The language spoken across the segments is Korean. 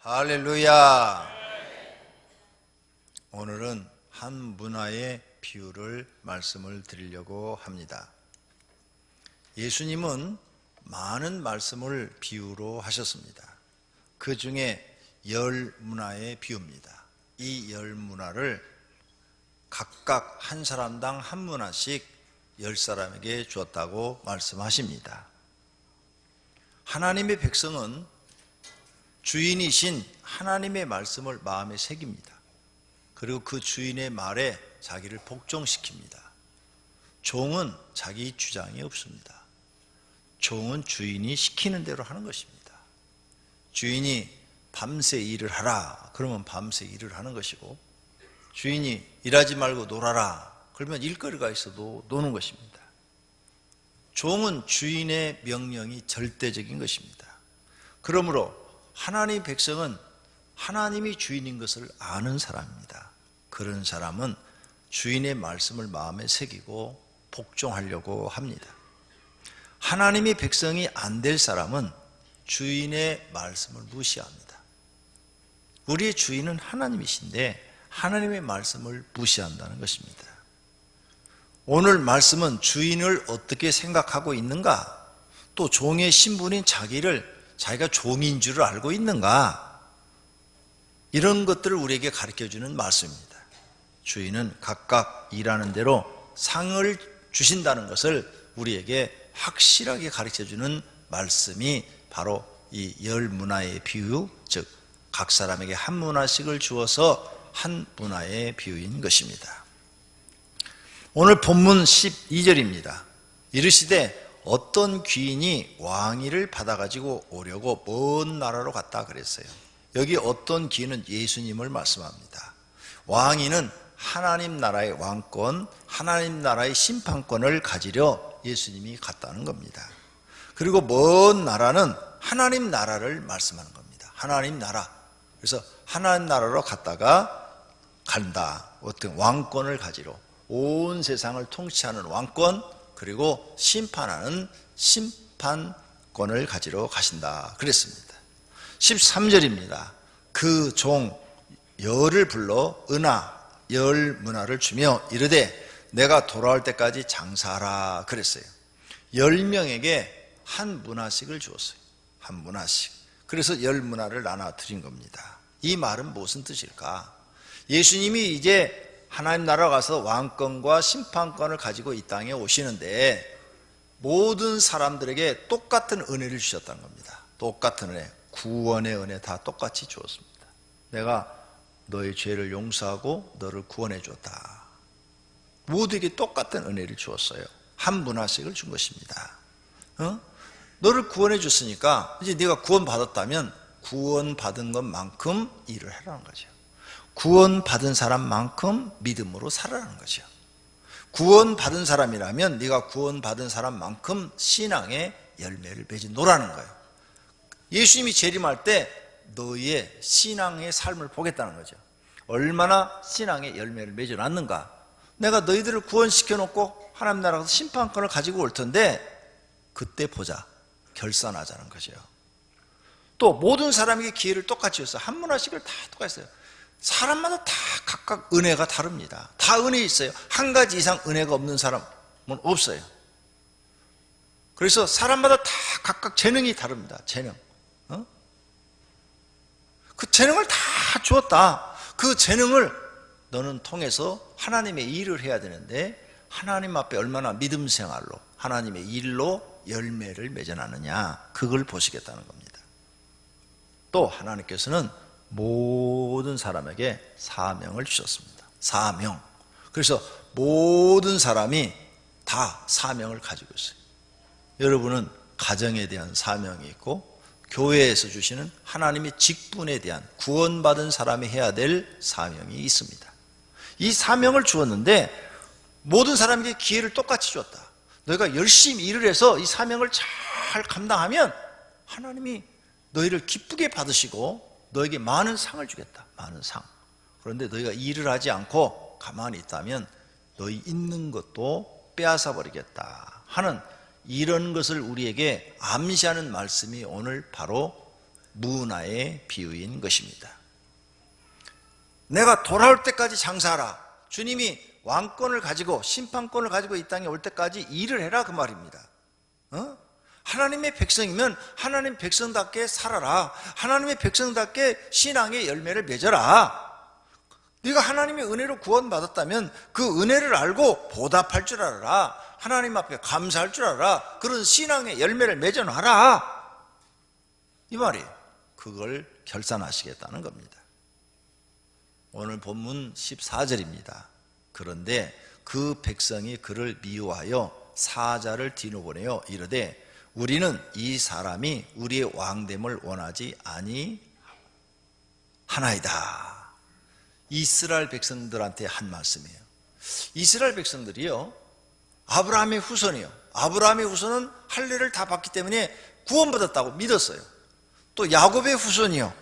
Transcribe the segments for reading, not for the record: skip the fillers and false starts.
할렐루야. 오늘은 한 문화의 비유를 말씀을 드리려고 합니다. 예수님은 많은 말씀을 비유로 하셨습니다. 그 중에 10문화의 비유입니다. 이 10문화를 각각 한 사람당 한 문화씩 10사람에게 주었다고 말씀하십니다. 하나님의 백성은 주인이신 하나님의 말씀을 마음에 새깁니다. 그리고 그 주인의 말에 자기를 복종시킵니다. 종은 자기 주장이 없습니다. 종은 주인이 시키는 대로 하는 것입니다. 주인이 밤새 일을 하라 그러면 밤새 일을 하는 것이고, 주인이 일하지 말고 놀아라 그러면 일거리가 있어도 노는 것입니다. 종은 주인의 명령이 절대적인 것입니다. 그러므로 하나님의 백성은 하나님이 주인인 것을 아는 사람입니다. 그런 사람은 주인의 말씀을 마음에 새기고 복종하려고 합니다. 하나님의 백성이 안 될 사람은 주인의 말씀을 무시합니다. 우리의 주인은 하나님이신데 하나님의 말씀을 무시한다는 것입니다. 오늘 말씀은 주인을 어떻게 생각하고 있는가, 또 종의 신분인 자기가 종인 줄 알고 있는가, 이런 것들을 우리에게 가르쳐주는 말씀입니다. 주인은 각각 일하는 대로 상을 주신다는 것을 우리에게 확실하게 가르쳐주는 말씀이 바로 이 10문화의 비유, 즉 각 사람에게 한 문화씩을 주어서 한 문화의 비유인 것입니다. 오늘 본문 12절입니다. 이르시되 어떤 귀인이 왕위를 받아가지고 오려고 먼 나라로 갔다 그랬어요. 여기 어떤 귀인은 예수님을 말씀합니다. 왕위는 하나님 나라의 왕권, 하나님 나라의 심판권을 가지려 예수님이 갔다는 겁니다. 그리고 먼 나라는 하나님 나라를 말씀하는 겁니다. 하나님 나라. 그래서 하나님 나라로 갔다가 간다. 어떤 왕권을 가지러, 온 세상을 통치하는 왕권, 그리고 심판하는 심판권을 가지러 가신다 그랬습니다. 13절입니다. 그 종 열을 불러 은하 10문화를 주며 이르되 내가 돌아올 때까지 장사하라 그랬어요. 10명에게 한 문화씩을 주었어요. 한 문화씩. 그래서 10문화를 나눠 드린 겁니다. 이 말은 무슨 뜻일까? 예수님이 이제 하나님 나라 가서 왕권과 심판권을 가지고 이 땅에 오시는데 모든 사람들에게 똑같은 은혜를 주셨다는 겁니다. 똑같은 은혜, 구원의 은혜 다 똑같이 주었습니다. 내가 너의 죄를 용서하고 너를 구원해 줬다. 모두에게 똑같은 은혜를 주었어요. 한 문화씩을 준 것입니다. 너를 구원해 줬으니까 이제 네가 구원받았다면 구원받은 것만큼 일을 하라는 거죠. 구원받은 사람만큼 믿음으로 살아라는 거죠. 구원받은 사람이라면 네가 구원받은 사람만큼 신앙의 열매를 맺어놓으라는 거예요. 예수님이 재림할 때 너희의 신앙의 삶을 보겠다는 거죠. 얼마나 신앙의 열매를 맺어놨는가. 내가 너희들을 구원시켜 놓고 하나님 나라에서 심판권을 가지고 올 텐데 그때 보자. 결산하자는 거죠. 또 모든 사람에게 기회를 똑같이 줬어요. 한 문화씩을 다 똑같이 했어요. 사람마다 다 각각 은혜가 다릅니다. 다 은혜 있어요. 한 가지 이상 은혜가 없는 사람은 없어요. 그래서 사람마다 다 각각 재능이 다릅니다. 재능. 그 재능을 다 주었다. 그 재능을 너는 통해서 하나님의 일을 해야 되는데 하나님 앞에 얼마나 믿음 생활로, 하나님의 일로 열매를 맺어나느냐, 그걸 보시겠다는 겁니다. 또 하나님께서는 모든 사람에게 사명을 주셨습니다. 사명. 그래서 모든 사람이 다 사명을 가지고 있어요. 여러분은 가정에 대한 사명이 있고 교회에서 주시는 하나님의 직분에 대한 구원받은 사람이 해야 될 사명이 있습니다. 이 사명을 주었는데 모든 사람에게 기회를 똑같이 줬다. 너희가 열심히 일을 해서 이 사명을 잘 감당하면 하나님이 너희를 기쁘게 받으시고 너에게 많은 상을 주겠다. 많은 상. 그런데 너희가 일을 하지 않고 가만히 있다면 너희 있는 것도 빼앗아 버리겠다 하는 이런 것을 우리에게 암시하는 말씀이 오늘 바로 문화의 비유인 것입니다. 내가 돌아올 때까지 장사하라. 주님이 왕권을 가지고 심판권을 가지고 이 땅에 올 때까지 일을 해라, 그 말입니다. 하나님의 백성이면 하나님 백성답게 살아라. 하나님의 백성답게 신앙의 열매를 맺어라. 네가 하나님의 은혜로 구원받았다면 그 은혜를 알고 보답할 줄 알아라. 하나님 앞에 감사할 줄 알아라. 그런 신앙의 열매를 맺어놔라, 이 말이에요. 그걸 결산하시겠다는 겁니다. 오늘 본문 14절입니다. 그런데 그 백성이 그를 미워하여 사자를 뒤로보내어 이르되 우리는 이 사람이 우리의 왕됨을 원하지 아니하나이다. 이스라엘 백성들한테 한 말씀이에요. 이스라엘 백성들이요, 아브라함의 후손이요, 아브라함의 후손은 할례를 다 받기 때문에 구원받았다고 믿었어요. 또 야곱의 후손이요,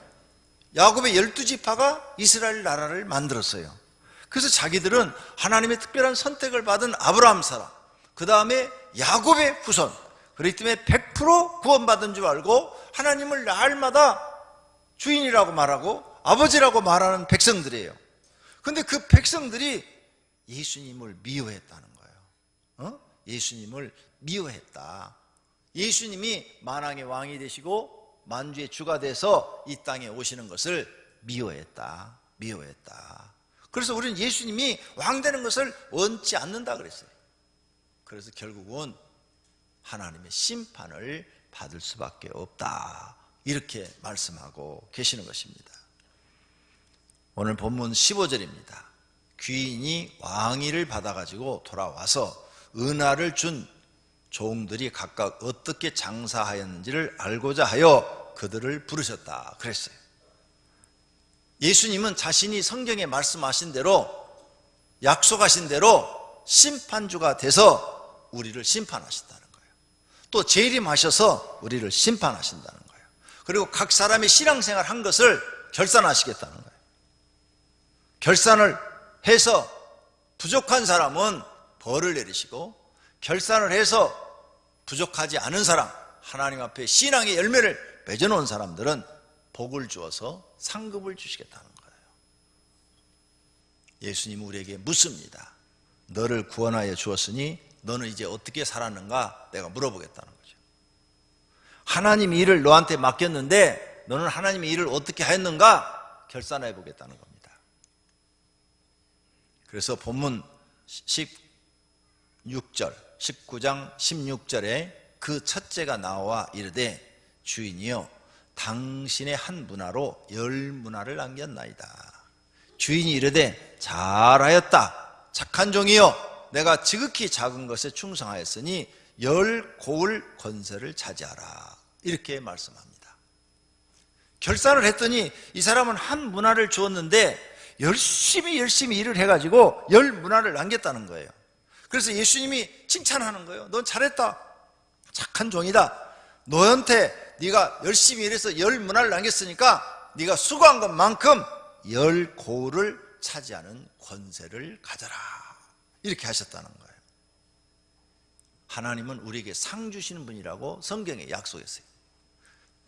야곱의 12지파가 이스라엘 나라를 만들었어요. 그래서 자기들은 하나님의 특별한 선택을 받은 아브라함 사람, 그 다음에 야곱의 후손, 그렇기 때문에 100% 구원받은 줄 알고 하나님을 날마다 주인이라고 말하고 아버지라고 말하는 백성들이에요. 그런데 그 백성들이 예수님을 미워했다는 거예요. 예수님을 미워했다. 예수님이 만왕의 왕이 되시고 만주의 주가 돼서 이 땅에 오시는 것을 미워했다. 그래서 우리는 예수님이 왕 되는 것을 원치 않는다 그랬어요. 그래서 결국은 하나님의 심판을 받을 수밖에 없다, 이렇게 말씀하고 계시는 것입니다. 오늘 본문 15절입니다. 귀인이 왕위를 받아가지고 돌아와서 은화를 준 종들이 각각 어떻게 장사하였는지를 알고자 하여 그들을 부르셨다 그랬어요. 예수님은 자신이 성경에 말씀하신 대로, 약속하신 대로 심판주가 돼서 우리를 심판하신다는 거예요. 또 재림하셔서 우리를 심판하신다는 거예요. 그리고 각 사람의 신앙생활 한 것을 결산하시겠다는 거예요. 결산을 해서 부족한 사람은 벌을 내리시고, 결산을 해서 부족하지 않은 사람, 하나님 앞에 신앙의 열매를 맺어놓은 사람들은 복을 주어서 상급을 주시겠다는 거예요. 예수님은 우리에게 묻습니다. 너를 구원하여 주었으니 너는 이제 어떻게 살았는가 내가 물어보겠다는 거죠. 하나님 일을 너한테 맡겼는데 너는 하나님의 일을 어떻게 하였는가 결산해 보겠다는 겁니다. 그래서 본문 16절, 19장 16절에 그 첫째가 나와 이르되 주인이여 당신의 한 문화로 10문화를 남겼나이다. 주인이 이르되 잘하였다 착한 종이여 내가 지극히 작은 것에 충성하였으니 10고을 권세를 차지하라, 이렇게 말씀합니다. 결산을 했더니 이 사람은 한 문화를 주었는데 열심히 일을 해가지고 10문화를 남겼다는 거예요. 그래서 예수님이 칭찬하는 거예요. 넌 잘했다, 착한 종이다. 너한테 네가 열심히 일해서 10문화를 남겼으니까 네가 수고한 것만큼 10고을을 차지하는 권세를 가져라, 이렇게 하셨다는 거예요. 하나님은 우리에게 상 주시는 분이라고 성경에 약속했어요.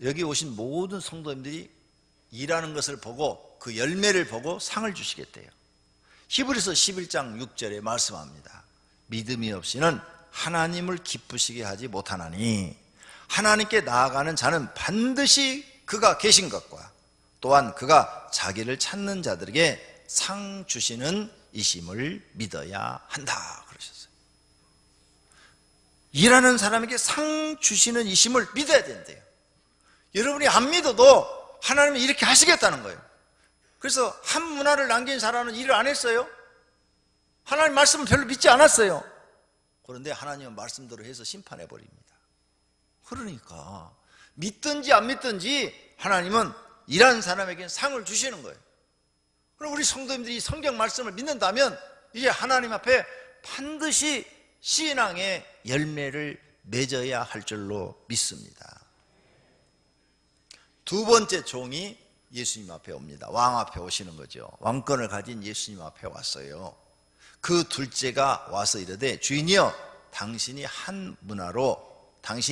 여기 오신 모든 성도님들이 일하는 것을 보고 그 열매를 보고 상을 주시겠대요. 히브리서 11장 6절에 말씀합니다. 믿음이 없이는 하나님을 기쁘시게 하지 못하나니 하나님께 나아가는 자는 반드시 그가 계신 것과 또한 그가 자기를 찾는 자들에게 상 주시는 이심을 믿어야 한다 그러셨어요. 일하는 사람에게 상 주시는 이심을 믿어야 된대요. 여러분이 안 믿어도 하나님이 이렇게 하시겠다는 거예요. 그래서 한 문화를 남긴 사람은 일을 안 했어요. 하나님 말씀을 별로 믿지 않았어요. 그런데 하나님은 말씀대로 해서 심판해 버립니다. 그러니까 믿든지 안 믿든지 하나님은 일하는 사람에게는 상을 주시는 거예요. 그럼 우리 성도님들이 성경 말씀을 믿는다면 이제 하나님 앞에 반드시 신앙의 열매를 맺어야 할 줄로 믿습니다. 두 번째 종이 예수님 앞에 옵니다. 왕 앞에 오시는 거죠. 왕권을 가진 예수님 앞에 왔어요. 그 둘째가 와서 이르되 주인이여 당신이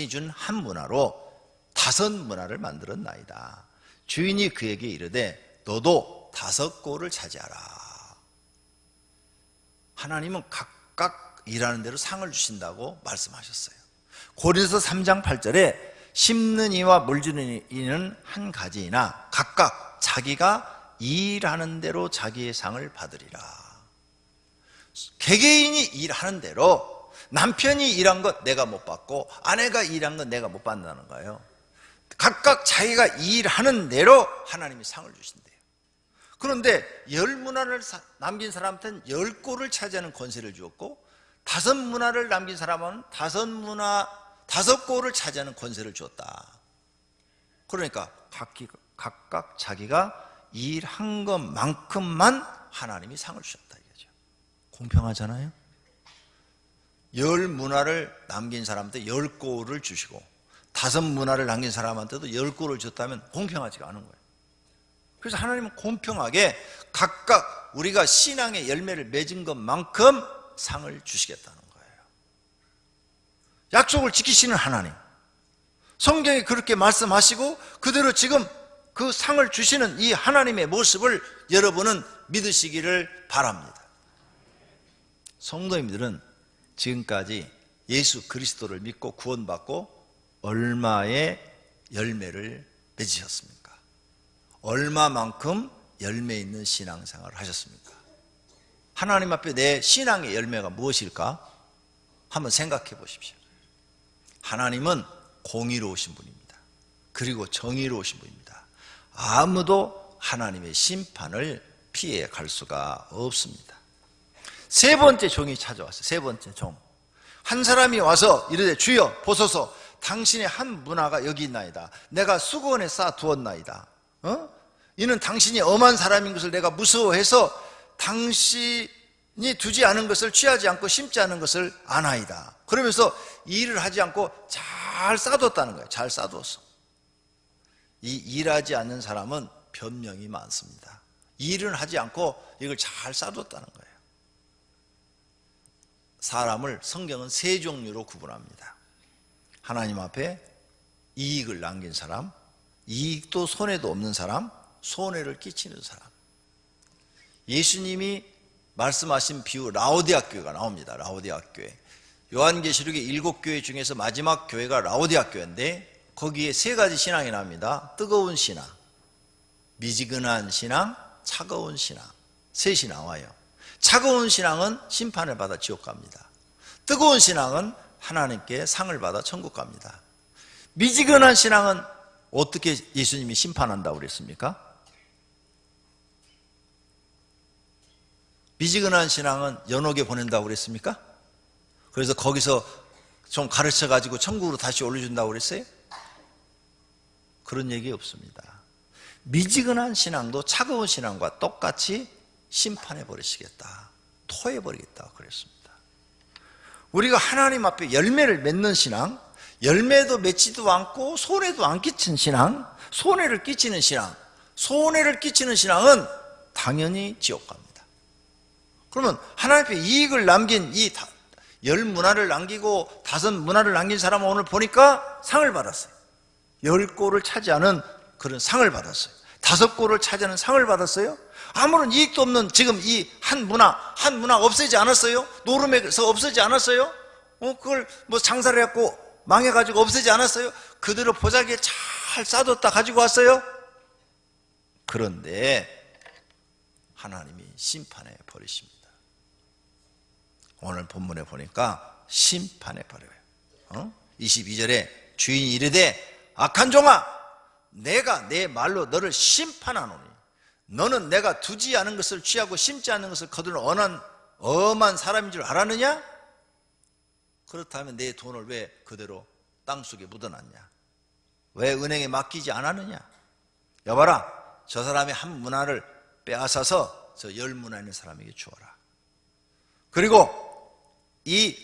준 한 문화로 5 문화를 만들었나이다. 주인이 그에게 이르되 너도 5 꼴을 차지하라. 하나님은 각각 일하는 대로 상을 주신다고 말씀하셨어요. 고린도서 3장 8절에 심는 이와 물주는 이는 한 가지이나 각각 자기가 일하는 대로 자기의 상을 받으리라. 개개인이 일하는 대로, 남편이 일한 것 내가 못 받고 아내가 일한 것 내가 못 받는다는 거예요. 각각 자기가 일하는 대로 하나님이 상을 주신대요. 그런데 10문화를 남긴 사람한테는 10꼴을 차지하는 권세를 주었고 5 문화를 남긴 사람은 5 꼴을 차지하는 권세를 주었다. 그러니까 각각 자기가 일한 것만큼만 하나님이 상을 주셨다 이거죠. 공평하잖아요. 10문화를 남긴 사람한테 10꼴을 주시고 5 문화를 남긴 사람한테도 10꼴을 줬다면 공평하지가 않은 거예요. 그래서 하나님은 공평하게 각각 우리가 신앙의 열매를 맺은 것만큼 상을 주시겠다는 거예요. 약속을 지키시는 하나님, 성경이 그렇게 말씀하시고 그대로 지금 그 상을 주시는 이 하나님의 모습을 여러분은 믿으시기를 바랍니다. 성도님들은 지금까지 예수 그리스도를 믿고 구원받고 얼마의 열매를 맺으셨습니까? 얼마만큼 열매 있는 신앙생활을 하셨습니까? 하나님 앞에 내 신앙의 열매가 무엇일까? 한번 생각해 보십시오. 하나님은 공의로우신 분입니다. 그리고 정의로우신 분입니다. 아무도 하나님의 심판을 피해 갈 수가 없습니다. 3번째 종이 찾아왔어요. 3번째 종. 한 사람이 와서 이르되 주여 보소서 당신의 한 문화가 여기 있나이다. 내가 수거원에 쌓아두었나이다. 이는 당신이 엄한 사람인 것을 내가 무서워해서 당신이 두지 않은 것을 취하지 않고 심지 않은 것을 아나이다. 그러면서 일을 하지 않고 잘 쌓아뒀다는 거예요. 잘 쌓아뒀어. 이 일하지 않는 사람은 변명이 많습니다. 일은 하지 않고 이걸 잘 쌓아뒀다는 거예요. 사람을 성경은 3 종류로 구분합니다. 하나님 앞에 이익을 남긴 사람, 이익도 손해도 없는 사람, 손해를 끼치는 사람. 예수님이 말씀하신 비유 라오디아 교회가 나옵니다. 라오디아 교회. 요한계시록의 7교회 중에서 마지막 교회가 라오디아 교회인데 거기에 3가지 신앙이 나옵니다. 뜨거운 신앙, 미지근한 신앙, 차가운 신앙. 3이 나와요. 차가운 신앙은 심판을 받아 지옥 갑니다. 뜨거운 신앙은 하나님께 상을 받아 천국 갑니다. 미지근한 신앙은 어떻게 예수님이 심판한다고 그랬습니까? 미지근한 신앙은 연옥에 보낸다고 그랬습니까? 그래서 거기서 좀 가르쳐 가지고 천국으로 다시 올려준다고 그랬어요? 그런 얘기 없습니다. 미지근한 신앙도 차가운 신앙과 똑같이 심판해 버리시겠다, 토해 버리겠다 그랬습니다. 우리가 하나님 앞에 열매를 맺는 신앙, 열매도 맺지도 않고 손해도 안 끼친 신앙, 손해를 끼치는 신앙, 손해를 끼치는 신앙은 당연히 지옥 갑니다. 그러면 하나님 앞에 이익을 남긴 이 10문화를 남기고 5문화를 남긴 사람은 오늘 보니까 상을 받았어요. 10골을 차지하는 그런 상을 받았어요. 5골을 차지하는 상을 받았어요. 아무런 이익도 없는 지금 이 한 문화 없애지 않았어요? 노름에서 없애지 않았어요? 그걸 뭐 장사를 했고 망해가지고 없애지 않았어요? 그대로 보자기에 잘 싸뒀다 가지고 왔어요? 그런데 하나님이 심판해 버리십니다. 오늘 본문에 보니까 심판해 버려요. 22절에 주인이 이르되 악한 종아, 내가 내 말로 너를 심판하노니 너는 내가 두지 않은 것을 취하고 심지 않은 것을 거두는 엄한 사람인 줄 알았느냐? 그렇다면 내 돈을 왜 그대로 땅속에 묻어놨냐? 왜 은행에 맡기지 않았느냐? 여봐라, 저 사람의 한 문화를 빼앗아서 저 10문화 있는 사람에게 주어라. 그리고 이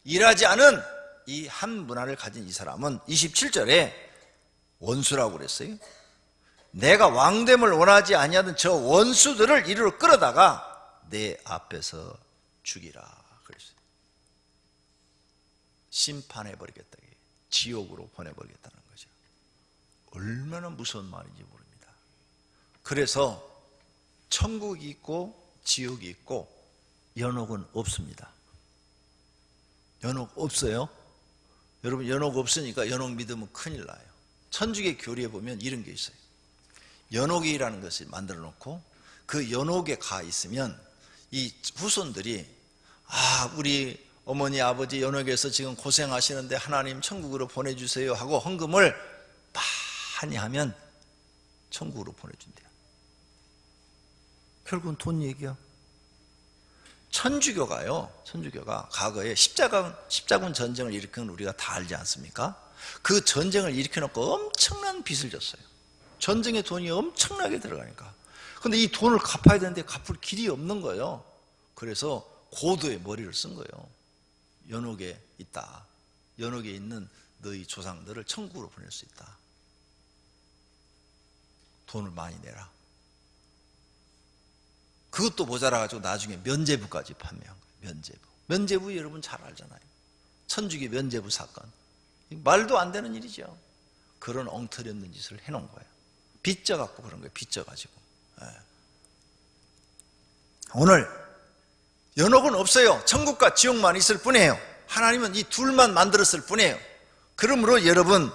일하지 않은 이 한 문화를 가진 이 사람은 27절에 원수라고 그랬어요. 내가 왕됨을 원하지 아니하던 저 원수들을 이리로 끌어다가 내 앞에서 죽이라 그랬어요. 심판해버리겠다, 지옥으로 보내버리겠다는 거죠. 얼마나 무서운 말인지 모릅니다. 그래서 천국이 있고 지옥이 있고 연옥은 없습니다. 연옥 없어요? 여러분, 연옥 없으니까 연옥 믿으면 큰일 나요. 천주교 교리에 보면 이런 게 있어요. 연옥이라는 것을 만들어 놓고 그 연옥에 가 있으면 이 후손들이 우리 어머니 아버지 연옥에서 지금 고생하시는데 하나님 천국으로 보내주세요 하고 헌금을 많이 하면 천국으로 보내준대요. 결국은 돈 얘기야. 천주교가 과거에 십자군 전쟁을 일으킨 우리가 다 알지 않습니까? 그 전쟁을 일으켜놓고 엄청난 빚을 졌어요. 전쟁에 돈이 엄청나게 들어가니까. 근데 이 돈을 갚아야 되는데 갚을 길이 없는 거예요. 그래서 고도의 머리를 쓴 거예요. 연옥에 있다. 연옥에 있는 너희 조상들을 천국으로 보낼 수 있다. 돈을 많이 내라. 그것도 모자라가지고 나중에 면죄부까지 판매한 거예요. 면죄부 여러분 잘 알잖아요. 천주교 면죄부 사건. 말도 안 되는 일이죠. 그런 엉터리없는 짓을 해놓은 거예요. 빚져갖고 그런 거예요. 빚져가지고. 오늘 연옥은 없어요. 천국과 지옥만 있을 뿐이에요. 하나님은 이 둘만 만들었을 뿐이에요. 그러므로 여러분,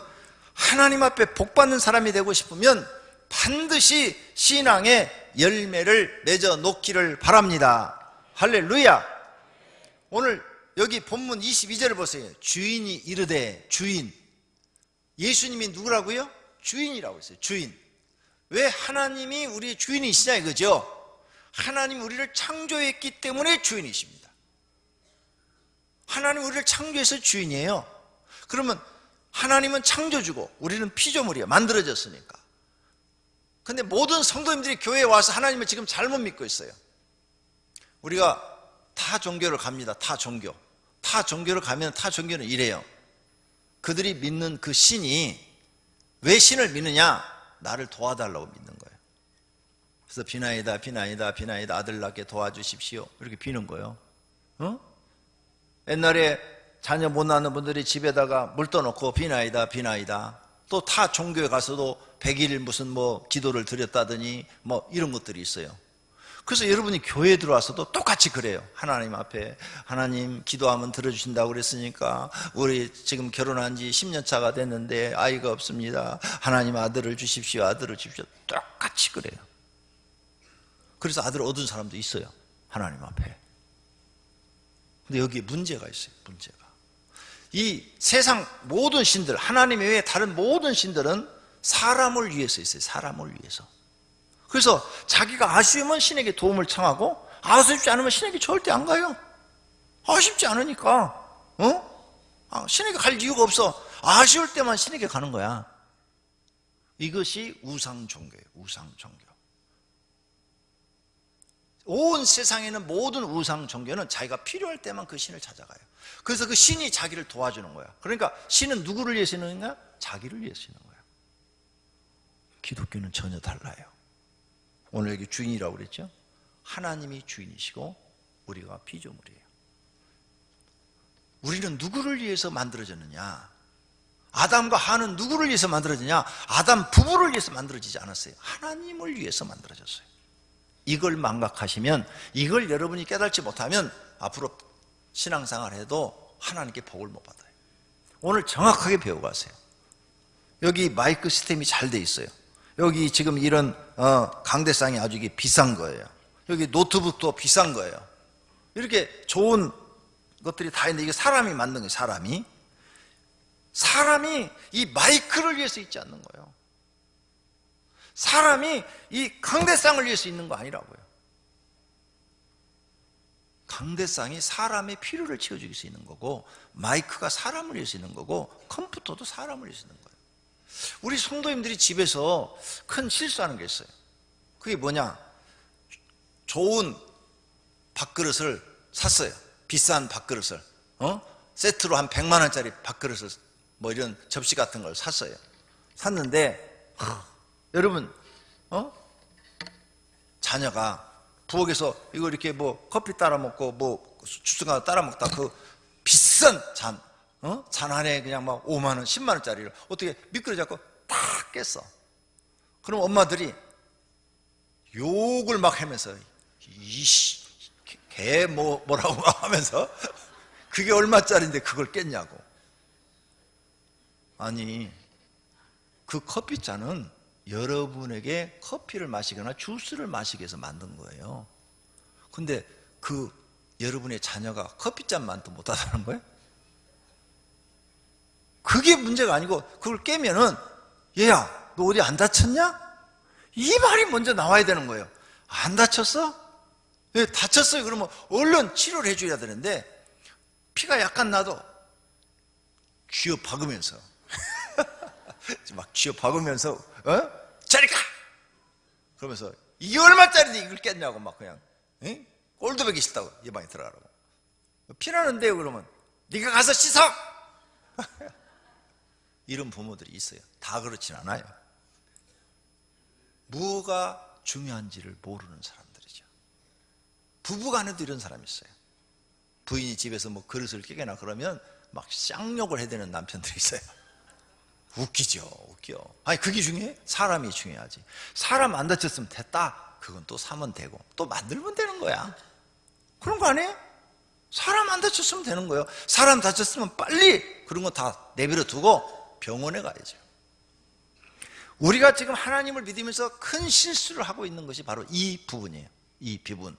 하나님 앞에 복받는 사람이 되고 싶으면 반드시 신앙의 열매를 맺어 놓기를 바랍니다. 할렐루야. 오늘 여기 본문 22절을 보세요. 주인이 이르되, 주인. 예수님이 누구라고요? 주인이라고 했어요. 주인. 왜 하나님이 우리의 주인이시냐 이거죠. 하나님 우리를 창조했기 때문에 주인이십니다. 하나님 우리를 창조해서 주인이에요. 그러면 하나님은 창조주고 우리는 피조물이에요. 만들어졌으니까. 근데 모든 성도님들이 교회에 와서 하나님을 지금 잘못 믿고 있어요. 우리가 타 종교를 갑니다. 타 종교를 가면 타 종교는 이래요. 그들이 믿는 그 신이, 왜 신을 믿느냐? 나를 도와달라고 믿는 거예요. 그래서 비나이다 아들 낳게 도와주십시오 이렇게 비는 거예요. 옛날에 자녀 못 낳는 분들이 집에다가 물 떠놓고 비나이다 또 타 종교에 가서도 100일 무슨 기도를 드렸다더니 이런 것들이 있어요. 그래서 여러분이 교회에 들어와서도 똑같이 그래요. 하나님 앞에, 하나님 기도하면 들어주신다고 그랬으니까 우리 지금 결혼한 지 10년 차가 됐는데 아이가 없습니다. 하나님 아들을 주십시오. 똑같이 그래요. 그래서 아들을 얻은 사람도 있어요. 하나님 앞에. 근데 여기에 문제가 있어요. 이 세상 모든 신들, 하나님 외에 다른 모든 신들은 사람을 위해서 있어요. 사람을 위해서. 그래서 자기가 아쉬우면 신에게 도움을 청하고 아쉽지 않으면 신에게 절대 안 가요. 아쉽지 않으니까. 신에게 갈 이유가 없어. 아쉬울 때만 신에게 가는 거야. 이것이 우상종교예요. 우상종교. 온 세상에는 모든 우상종교는 자기가 필요할 때만 그 신을 찾아가요. 그래서 그 신이 자기를 도와주는 거야. 그러니까 신은 누구를 위해서 있는 거야? 자기를 위해서 있는 거야. 기독교는 전혀 달라요. 오늘 여기 주인이라고 그랬죠? 하나님이 주인이시고 우리가 피조물이에요. 우리는 누구를 위해서 만들어졌느냐? 아담과 하와는 누구를 위해서 만들어졌냐? 아담 부부를 위해서 만들어지지 않았어요. 하나님을 위해서 만들어졌어요. 이걸 망각하시면, 이걸 여러분이 깨닫지 못하면 앞으로 신앙생활 해도 하나님께 복을 못 받아요. 오늘 정확하게 배우고 가세요. 여기 마이크 시스템이 잘 돼 있어요. 여기 지금 이런 강대상이 아주 이게 비싼 거예요. 여기 노트북도 비싼 거예요. 이렇게 좋은 것들이 다 있는데 이게 사람이 만든 거예요. 사람이 이 마이크를 위해서 있지 않는 거예요. 사람이 이 강대상을 위해서 있는 거 아니라고요. 강대상이 사람의 필요를 채워주기 위해서 있는 거고, 마이크가 사람을 위해서 있는 거고, 컴퓨터도 사람을 위해서 있는 거예요. 우리 성도님들이 집에서 큰 실수하는 게 있어요. 그게 뭐냐? 좋은 밥그릇을 샀어요. 비싼 밥그릇을. 세트로 한 100만 원짜리 밥그릇을, 이런 접시 같은 걸 샀어요. 샀는데 여러분, 자녀가 부엌에서 이거 이렇게 커피 따라 먹고 주스 따라 먹다 그 비싼 잔 안에 그냥 5만 원, 10만 원짜리를 어떻게 미끄러 잡고 딱 깼어. 그럼 엄마들이 욕을 막 하면서 이씨 개 뭐라고 하면서 그게 얼마짜리인데 그걸 깼냐고. 아니, 그 커피잔은 여러분에게 커피를 마시거나 주스를 마시기 위해서 만든 거예요. 근데 그 여러분의 자녀가 커피잔만도 못하다는 거예요? 그게 문제가 아니고, 그걸 깨면은 얘야 너 어디 안 다쳤냐? 이 말이 먼저 나와야 되는 거예요. 안 다쳤어? 네, 다쳤어요. 그러면 얼른 치료를 해줘야 되는데, 피가 약간 나도 쥐어 박으면서 막 쥐어 박으면서 저리 가! 그러면서 이게 얼마짜리인데 이걸 깼냐고 막 그냥 꼴도 보기 싫다고 이 방에 들어가라고. 피나는데요. 그러면 네가 가서 씻어! 이런 부모들이 있어요. 다 그렇진 않아요. 뭐가 중요한지를 모르는 사람들이죠. 부부간에도 이런 사람이 있어요. 부인이 집에서 뭐 그릇을 깨거나 그러면 막 쌍욕을 해대는 남편들이 있어요. 웃기죠. 웃겨. 아니 그게 중요해? 사람이 중요하지. 사람 안 다쳤으면 됐다. 그건 또 사면 되고 또 만들면 되는 거야. 그런 거 아니에요? 사람 안 다쳤으면 되는 거예요. 사람 다쳤으면 빨리 그런 거 다 내버려 두고 병원에 가야죠. 우리가 지금 하나님을 믿으면서 큰 실수를 하고 있는 것이 바로 이 부분이에요. 이 부분.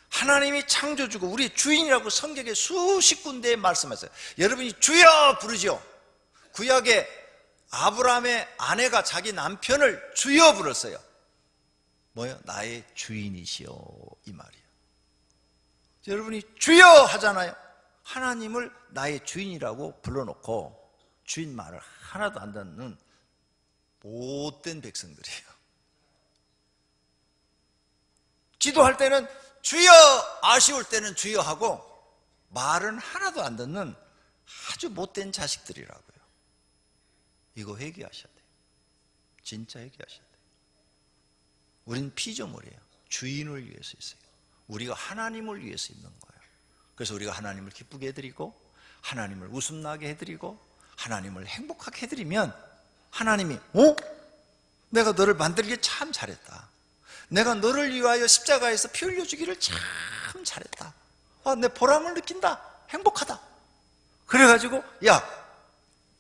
하나님이 창조주고 우리 주인이라고 성경에 수십 군데에 말씀하셨어요. 여러분이 주여 부르죠. 구약에 아브라함의 아내가 자기 남편을 주여 불렀어요. 뭐요? 나의 주인이시여, 이 말이에요. 여러분이 주여 하잖아요. 하나님을 나의 주인이라고 불러놓고 주인 말을 하나도 안 듣는 못된 백성들이에요. 기도할 때는 주여, 아쉬울 때는 주여 하고 말은 하나도 안 듣는 아주 못된 자식들이라고요. 이거 회개하셔야 돼요. 진짜 회개하셔야 돼요. 우린 피조물이에요. 주인을 위해서 있어요. 우리가 하나님을 위해서 있는 거예요. 그래서 우리가 하나님을 기쁘게 해드리고 하나님을 웃음나게 해드리고 하나님을 행복하게 해드리면 하나님이 내가 너를 만들기 참 잘했다. 내가 너를 위하여 십자가에서 피 흘려주기를 참 잘했다. 내 보람을 느낀다. 행복하다. 그래가지고 야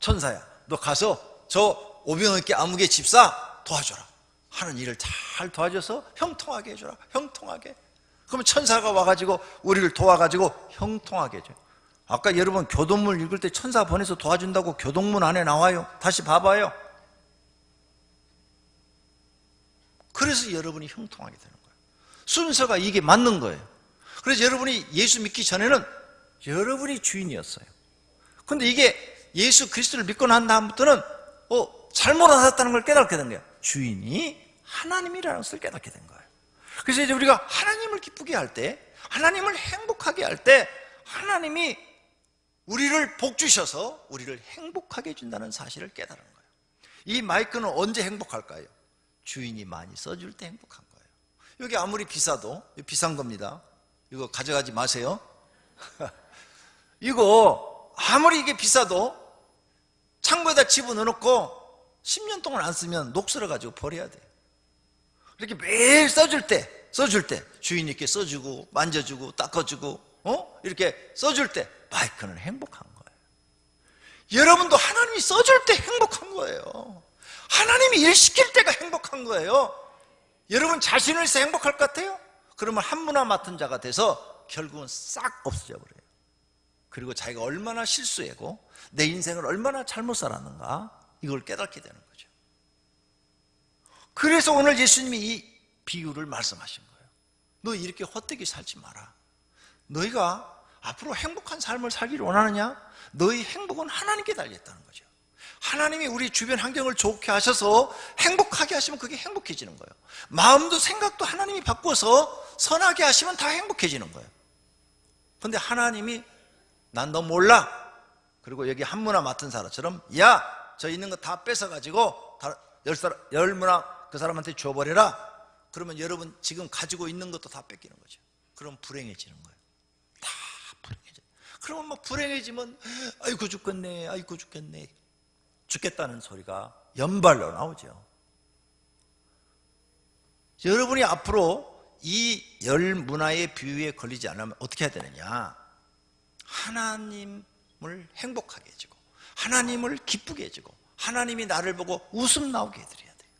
천사야 너 가서 저 오병이께 아무개 집사 도와줘라. 하는 일을 잘 도와줘서 형통하게 해줘라. 형통하게. 그러면 천사가 와가지고 우리를 도와가지고 형통하게 해줘요. 아까 여러분 교동문 읽을 때 천사 보내서 도와준다고 교동문 안에 나와요. 다시 봐봐요. 그래서 여러분이 형통하게 되는 거예요. 순서가 이게 맞는 거예요. 그래서 여러분이 예수 믿기 전에는 여러분이 주인이었어요. 근데 이게 예수 그리스도를 믿고 난 다음부터는 잘못 알았다는 걸 깨닫게 된 거예요. 주인이 하나님이라는 것을 깨닫게 된 거예요. 그래서 이제 우리가 하나님을 기쁘게 할 때, 하나님을 행복하게 할 때 하나님이 우리를 복 주셔서 우리를 행복하게 해준다는 사실을 깨달은 거예요. 이 마이크는 언제 행복할까요? 주인이 많이 써줄 때 행복한 거예요. 여기 아무리 비싸도, 비싼 겁니다. 이거 가져가지 마세요. 이거 아무리 이게 비싸도 창고에다 집어넣어놓고 10년 동안 안 쓰면 녹슬어가지고 버려야 돼요. 이렇게 매일 써줄 때 주인님께 써주고 만져주고 닦아주고 이렇게 써줄 때 마이크는 행복한 거예요. 여러분도 하나님이 써줄 때 행복한 거예요. 하나님이 일 시킬 때가 행복한 거예요. 여러분 자신을 위해서 행복할 것 같아요? 그러면 한 문화 맡은 자가 돼서 결국은 싹 없어져 버려요. 그리고 자기가 얼마나 실수하고 내 인생을 얼마나 잘못 살았는가 이걸 깨닫게 되는 거죠. 그래서 오늘 예수님이 이 비유를 말씀하신 거예요. 너 이렇게 헛되게 살지 마라. 너희가 앞으로 행복한 삶을 살기를 원하느냐? 너희 행복은 하나님께 달려있다는 거죠. 하나님이 우리 주변 환경을 좋게 하셔서 행복하게 하시면 그게 행복해지는 거예요. 마음도 생각도 하나님이 바꿔서 선하게 하시면 다 행복해지는 거예요. 근데 하나님이 난 너 몰라. 그리고 여기 한 문화 맡은 사람처럼 야, 저 있는 거 다 뺏어가지고 열 문화 그 사람한테 줘버려라. 그러면 여러분 지금 가지고 있는 것도 다 뺏기는 거죠. 그럼 불행해지는 거예요. 다 불행해져. 그러면 막 불행해지면 아이고 죽겠네, 아이고 죽겠네. 죽겠다는 소리가 연발로 나오죠. 여러분이 앞으로 이 열 문화의 비유에 걸리지 않으면 어떻게 해야 되느냐? 하나님을 행복하게 해주고 하나님을 기쁘게 해주고 하나님이 나를 보고 웃음 나오게 해드려야 돼요.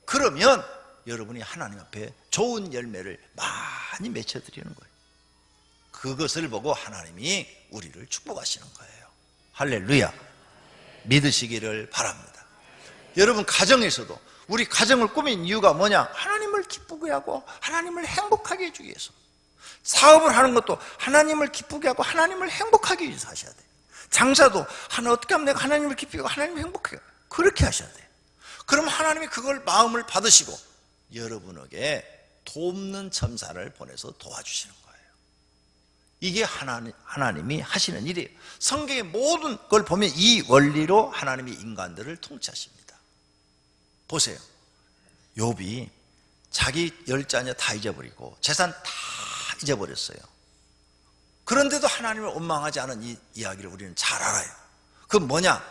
그러면 여러분이 하나님 앞에 좋은 열매를 많이 맺혀드리는 거예요. 그것을 보고 하나님이 우리를 축복하시는 거예요. 할렐루야. 믿으시기를 바랍니다. 여러분 가정에서도 우리 가정을 꾸민 이유가 뭐냐? 하나님을 기쁘게 하고 하나님을 행복하게 해주기 위해서. 사업을 하는 것도 하나님을 기쁘게 하고 하나님을 행복하게 위해서 하셔야 돼요. 장사도 어떻게 하면 내가 하나님을 기쁘게 하고 하나님을 행복하게 하고 그렇게 하셔야 돼요. 그럼 하나님이 그걸 마음을 받으시고 여러분에게 돕는 첨사를 보내서 도와주시는 거예요. 이게 하나님이 하시는 일이에요. 성경의 모든 걸 보면 이 원리로 하나님이 인간들을 통치하십니다. 보세요. 욥이 자기 10자녀 다 잊어버리고 재산 다 잊어버렸어요. 그런데도 하나님을 원망하지 않은 이 이야기를 우리는 잘 알아요. 그건 뭐냐?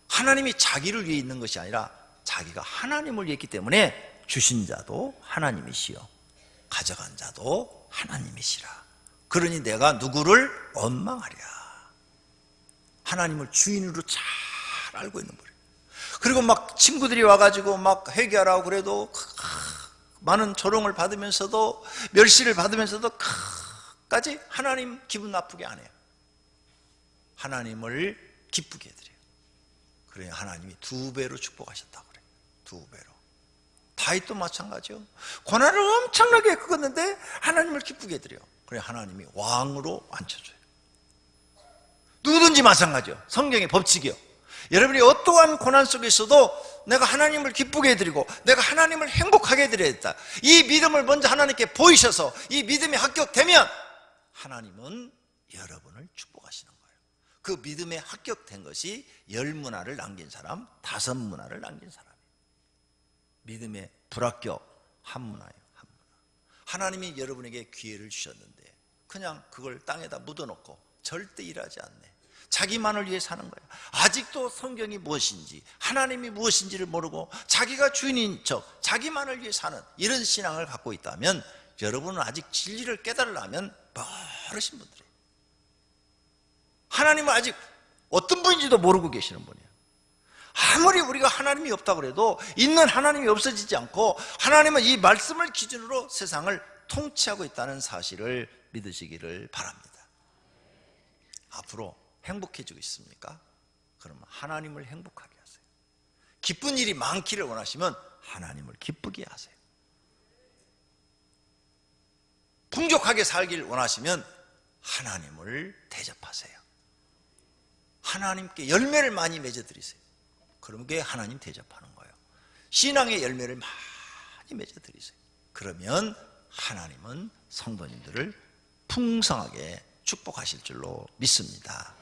하나님이 자기를 위해 있는 것이 아니라 자기가 하나님을 위해 있기 때문에 주신 자도 하나님이시요 가져간 자도 하나님이시라. 그러니 내가 누구를 원망하랴. 하나님을 주인으로 잘 알고 있는 거예요. 그리고 막 친구들이 와가지고 막 회개하라고 그래도 많은 조롱을 받으면서도 멸시를 받으면서도 끝까지 하나님 기분 나쁘게 안 해요. 하나님을 기쁘게 해드려요. 그래야 하나님이 2배로 축복하셨다고 그래요. 2배로. 다윗도 마찬가지요. 고난을 엄청나게 겪었는데 하나님을 기쁘게 해드려요. 그래 하나님이 왕으로 앉혀줘요. 누구든지 마찬가지요. 성경의 법칙이요. 여러분이 어떠한 고난 속에서도 내가 하나님을 기쁘게 해드리고 내가 하나님을 행복하게 해드려야겠다. 이 믿음을 먼저 하나님께 보이셔서 이 믿음이 합격되면 하나님은 여러분을 축복하시는 거예요. 그 믿음에 합격된 것이 10문화를 남긴 사람, 5문화를 남긴 사람이에요. 믿음의 불합격 1문화예요. 1문화. 하나님이 여러분에게 기회를 주셨는데 그냥 그걸 땅에다 묻어놓고 절대 일하지 않네. 자기만을 위해 사는 거예요. 아직도 성경이 무엇인지 하나님이 무엇인지를 모르고 자기가 주인인 척 자기만을 위해 사는 이런 신앙을 갖고 있다면 여러분은 아직 진리를 깨달으려면 멀으신 분들이에요. 하나님은 아직 어떤 분인지도 모르고 계시는 분이에요. 아무리 우리가 하나님이 없다고 해도 있는 하나님이 없어지지 않고 하나님은 이 말씀을 기준으로 세상을 통치하고 있다는 사실을 믿으시기를 바랍니다. 앞으로 행복해지고 있습니까? 그러면 하나님을 행복하게 하세요. 기쁜 일이 많기를 원하시면 하나님을 기쁘게 하세요. 풍족하게 살기를 원하시면 하나님을 대접하세요. 하나님께 열매를 많이 맺어드리세요. 그런 게 하나님 대접하는 거예요. 신앙의 열매를 많이 맺어드리세요. 그러면 하나님은 성도님들을 풍성하게 축복하실 줄로 믿습니다.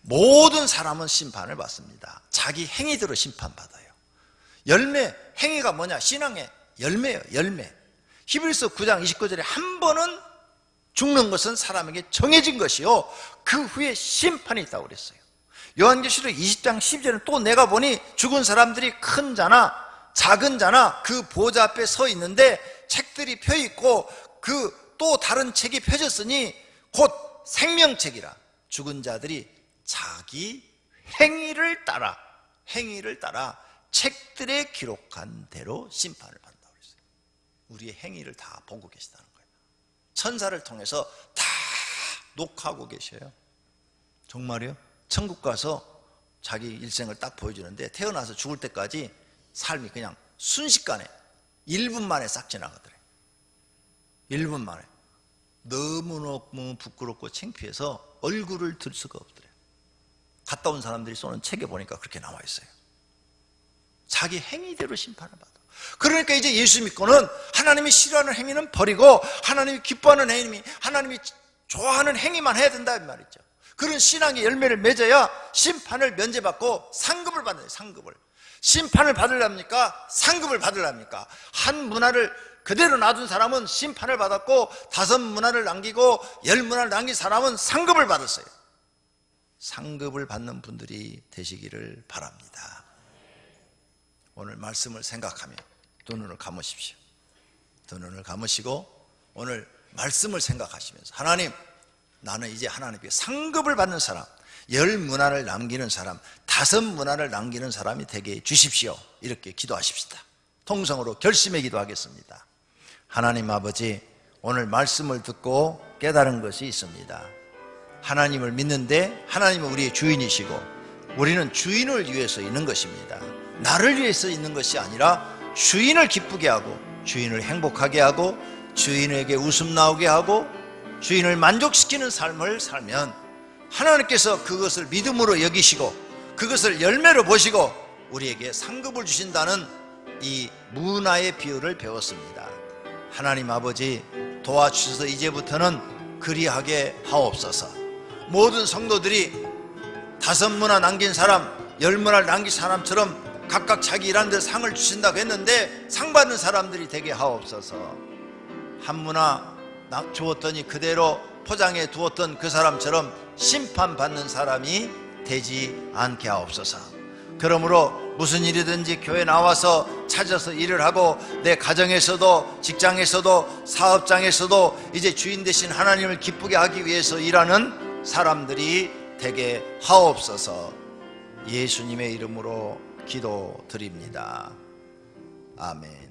모든 사람은 심판을 받습니다. 자기 행위대로 심판받아요. 열매, 행위가 뭐냐? 신앙의 열매예요. 열매. 히브리서 9장 29절에 한 번은 죽는 것은 사람에게 정해진 것이요 그 후에 심판이 있다고 그랬어요. 요한계시록 20장 12절은 또 내가 보니 죽은 사람들이 큰 자나 작은 자나 그 보좌 앞에 서 있는데 책들이 펴 있고 그 또 다른 책이 펴졌으니 곧 생명책이라. 죽은 자들이 자기 행위를 따라 책들에 기록한 대로 심판을 받는다고 그랬어요. 우리의 행위를 다 보고 계시다는 거예요. 천사를 통해서 다 녹화하고 계셔요. 정말이요? 천국 가서 자기 일생을 딱 보여주는데 태어나서 죽을 때까지 삶이 그냥 순식간에 1분 만에 싹 지나가더래요. 1분 만에. 너무너무 부끄럽고 창피해서 얼굴을 들 수가 없더래요. 갔다 온 사람들이 쏘는 책에 보니까 그렇게 나와 있어요. 자기 행위대로 심판을 받아. 그러니까 이제 예수 믿고는 하나님이 싫어하는 행위는 버리고 하나님이 기뻐하는 행위, 하나님이 좋아하는 행위만 해야 된다 이 말이죠. 그런 신앙의 열매를 맺어야 심판을 면제받고 상급을 받아요. 상급을. 심판을 받으려합니까? 상급을 받으려합니까? 한 문화를 그대로 놔둔 사람은 심판을 받았고 5문화를 남기고 10문화를 남긴 사람은 상급을 받았어요. 상급을 받는 분들이 되시기를 바랍니다. 오늘 말씀을 생각하며 두 눈을 감으십시오. 두 눈을 감으시고 오늘 말씀을 생각하시면서 하나님, 나는 이제 하나님께 상급을 받는 사람, 10문화를 남기는 사람, 5문화를 남기는 사람이 되게 해 주십시오. 이렇게 기도하십시다. 통성으로 결심의 기도하겠습니다. 하나님 아버지, 오늘 말씀을 듣고 깨달은 것이 있습니다. 하나님을 믿는데 하나님은 우리의 주인이시고 우리는 주인을 위해서 있는 것입니다. 나를 위해서 있는 것이 아니라 주인을 기쁘게 하고 주인을 행복하게 하고 주인에게 웃음 나오게 하고 주인을 만족시키는 삶을 살면 하나님께서 그것을 믿음으로 여기시고 그것을 열매로 보시고 우리에게 상급을 주신다는 이 문화의 비유를 배웠습니다. 하나님 아버지, 도와주셔서 이제부터는 그리하게 하옵소서. 모든 성도들이 5문화 남긴 사람, 10문화를 남긴 사람처럼 각각 자기 일하는 데 상을 주신다고 했는데 상 받는 사람들이 되게 하옵소서. 한 문화 주었더니 그대로 포장해 두었던 그 사람처럼 심판받는 사람이 되지 않게 하옵소서. 그러므로 무슨 일이든지 교회 나와서 찾아서 일을 하고 내 가정에서도 직장에서도 사업장에서도 이제 주인 되신 하나님을 기쁘게 하기 위해서 일하는 사람들이 되게 하옵소서. 예수님의 이름으로 기도드립니다. 아멘.